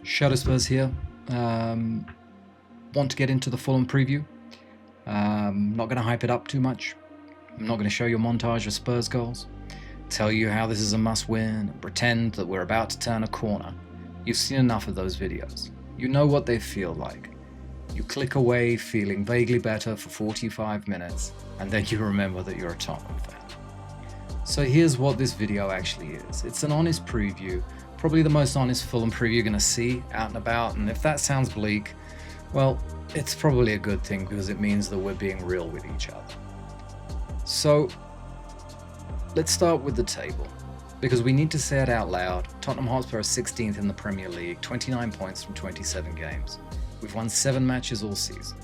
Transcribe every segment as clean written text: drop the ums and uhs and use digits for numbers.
Shadow Spurs here. Want to get into the Fulham preview. Not going to hype it up too much. I'm not going to show you a montage of Spurs goals, tell you how this is a must-win, and pretend that we're about to turn a corner. You've seen enough of those videos. You know what they feel like. You click away feeling vaguely better for 45 minutes, and then you remember that you're a Tottenham fan. So here's what this video actually is. It's an honest preview, probably the most honest Fulham preview you're going to see out and about, and if that sounds bleak, well, it's probably a good thing because it means that we're being real with each other. So let's start with the table, because we need to say it out loud. Tottenham Hotspur are 16th in the Premier League, 29 points from 27 games. We've won 7 matches all season.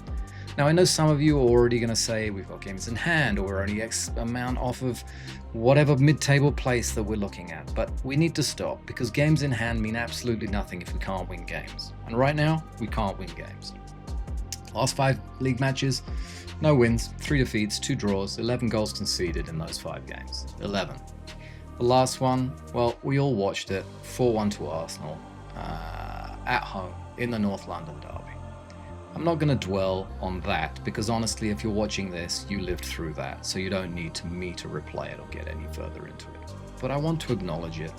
Now, I know some of you are already going to say we've got games in hand, or we're only X amount off of whatever mid-table place that we're looking at, but we need to stop, because games in hand mean absolutely nothing if we can't win games. And right now, we can't win games. Last 5 league matches, no wins, 3 defeats, 2 draws, 11 goals conceded in those 5 games. 11. The last one, well, we all watched it, 4-1 to Arsenal, at home, in the North London derby. I'm not going to dwell on that, because honestly, if you're watching this, you lived through that, so you don't need me to replay it or get any further into it. But I want to acknowledge it,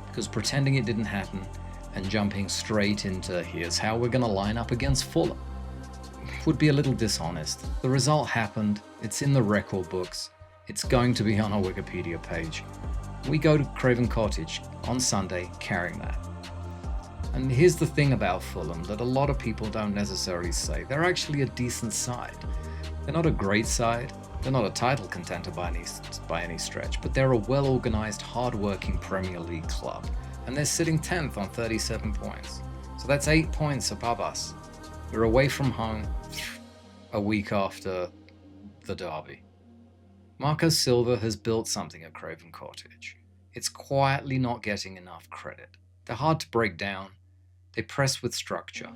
because pretending it didn't happen and jumping straight into here's how we're going to line up against Fulham would be a little dishonest. The result happened, it's in the record books, it's going to be on our Wikipedia page. We go to Craven Cottage on Sunday carrying that. And here's the thing about Fulham that a lot of people don't necessarily say. They're actually a decent side. They're not a great side. They're not a title contender by any stretch, but they're a well-organized, hard-working Premier League club. And they're sitting 10th on 37 points. So that's 8 points above us. We're away from home a week after the derby. Marco Silva has built something at Craven Cottage. It's quietly not getting enough credit. They're hard to break down. They press with structure.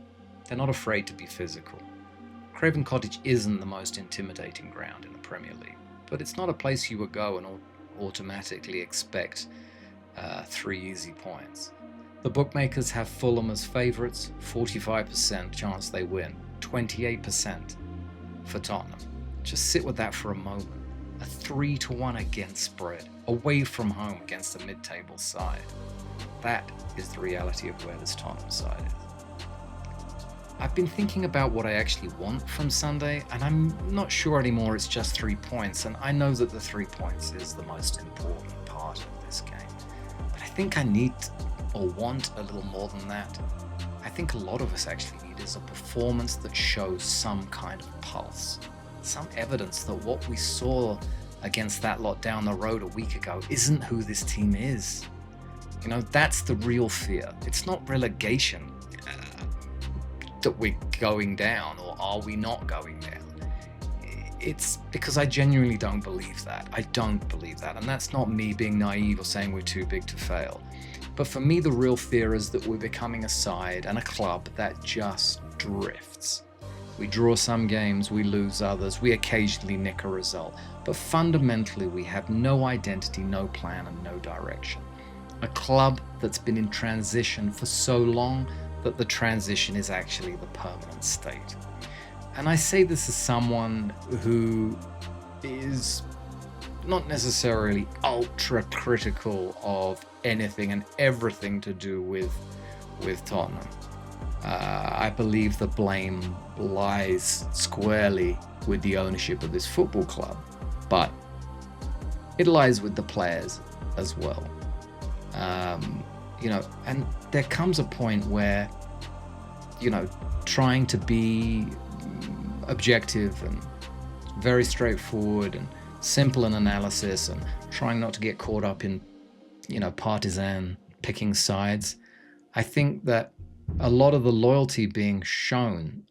They're not afraid to be physical. Craven Cottage isn't the most intimidating ground in the Premier League, but it's not a place you would go and automatically expect 3 easy points. The bookmakers have Fulham as favourites, 45% chance they win, 28% for Tottenham. Just sit with that for a moment. A 3-1 against spread, away from home against a mid-table side. That is the reality of where this Tottenham side is. I've been thinking about what I actually want from Sunday, and I'm not sure anymore it's just 3 points, and I know that the 3 points is the most important part of this game. But I think I need or want a little more than that. I think a lot of us actually need is a performance that shows some kind of pulse, some evidence that what we saw against that lot down the road a week ago isn't who this team is. You know, that's the real fear. It's not relegation that we're going down, or are we not going down. It's because I genuinely don't believe that. I don't believe that. And that's not me being naive or saying we're too big to fail. But for me, the real fear is that we're becoming a side and a club that just drifts. We draw some games, we lose others, we occasionally nick a result. But fundamentally, we have no identity, no plan, and no direction. A club that's been in transition for so long that the transition is actually the permanent state. And I say this as someone who is not necessarily ultra critical of anything and everything to do with Tottenham. I believe the blame lies squarely with the ownership of this football club, but it lies with the players as well. And there comes a point where, trying to be objective and very straightforward and simple in analysis and trying not to get caught up in, partisan picking sides, I think that a lot of the loyalty being shown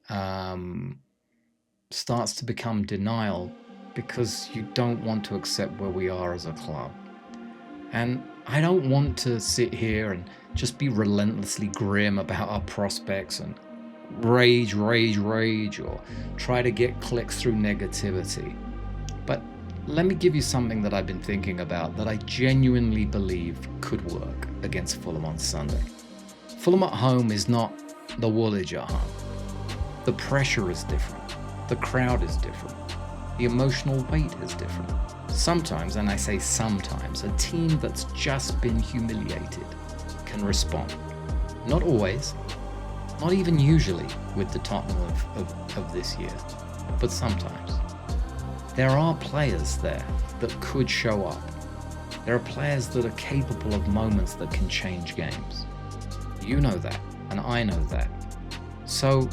starts to become denial because you don't want to accept where we are as a club. And I don't want to sit here and just be relentlessly grim about our prospects and rage, or try to get clicks through negativity. But let me give you something that I've been thinking about that I genuinely believe could work against Fulham on Sunday. Fulham at home is not the Woolwich at home. The pressure is different. The crowd is different. The emotional weight is different. Sometimes, and I say sometimes, a team that's just been humiliated can respond. Not always, not even usually with the Tottenham of this year, but sometimes. There are players there that could show up. There are players that are capable of moments that can change games. You know that, and I know that. So,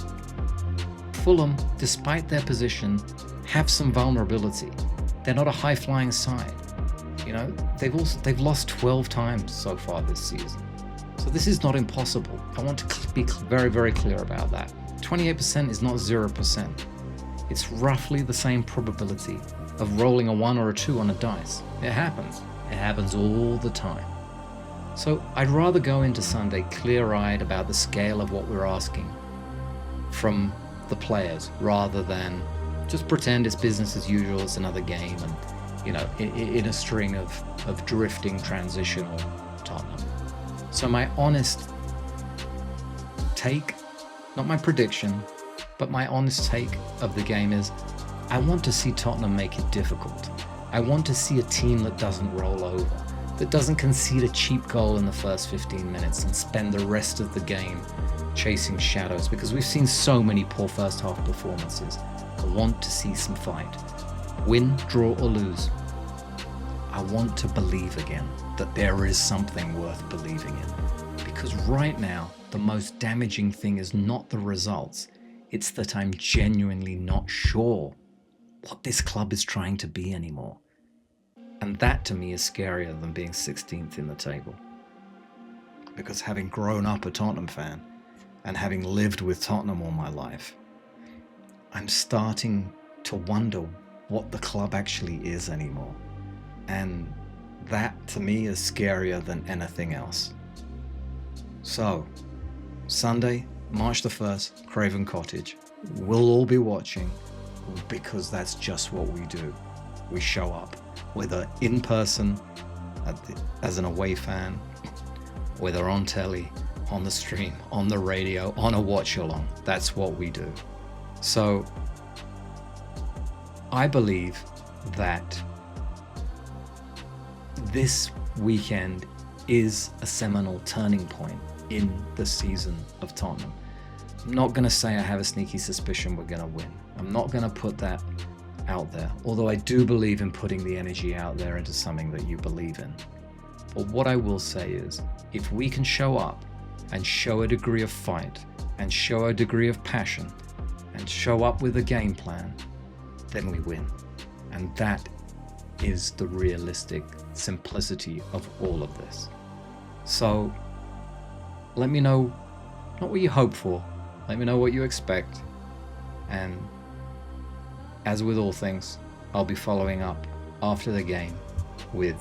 Fulham, despite their position, have some vulnerability. They're not a high-flying side. You know, they've lost 12 times so far this season. So this is not impossible. I want to be very, very clear about that. 28% is not 0%. It's roughly the same probability of rolling a 1 or a 2 on a dice. It happens. It happens all the time. So I'd rather go into Sunday clear-eyed about the scale of what we're asking from the players rather than just pretend it's business as usual, it's another game, and, you know, in a string of drifting transitional Tottenham. So my honest take, not my prediction, but my honest take of the game is I want to see Tottenham make it difficult. I want to see a team that doesn't roll over, that doesn't concede a cheap goal in the first 15 minutes and spend the rest of the game chasing shadows, because we've seen so many poor first half performances. I want to see some fight. Win, draw or lose. I want to believe again that there is something worth believing in. Because right now, the most damaging thing is not the results. It's that I'm genuinely not sure what this club is trying to be anymore. And that to me is scarier than being 16th in the table. Because having grown up a Tottenham fan and having lived with Tottenham all my life, I'm starting to wonder what the club actually is anymore. And that to me is scarier than anything else. So, Sunday, March the 1st, Craven Cottage. We'll all be watching because that's just what we do. We show up, whether in person as an away fan, whether on telly, on the stream, on the radio, on a watch along. That's what we do. So I believe that this weekend is a seminal turning point in the season of Tottenham. I'm not going to say I have a sneaky suspicion we're going to win. I'm not going to put that out there, although I do believe in putting the energy out there into something that you believe in. But what I will say is, if we can show up and show a degree of fight and show a degree of passion and show up with a game plan, then we win. And that is the realistic simplicity of all of this. So let me know, not what you hope for, let me know what you expect. And as with all things, I'll be following up after the game with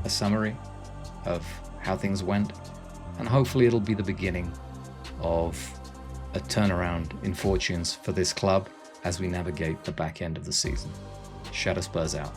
a summary of how things went, and hopefully it'll be the beginning of a turnaround in fortunes for this club as we navigate the back end of the season. Shadow Spurs out.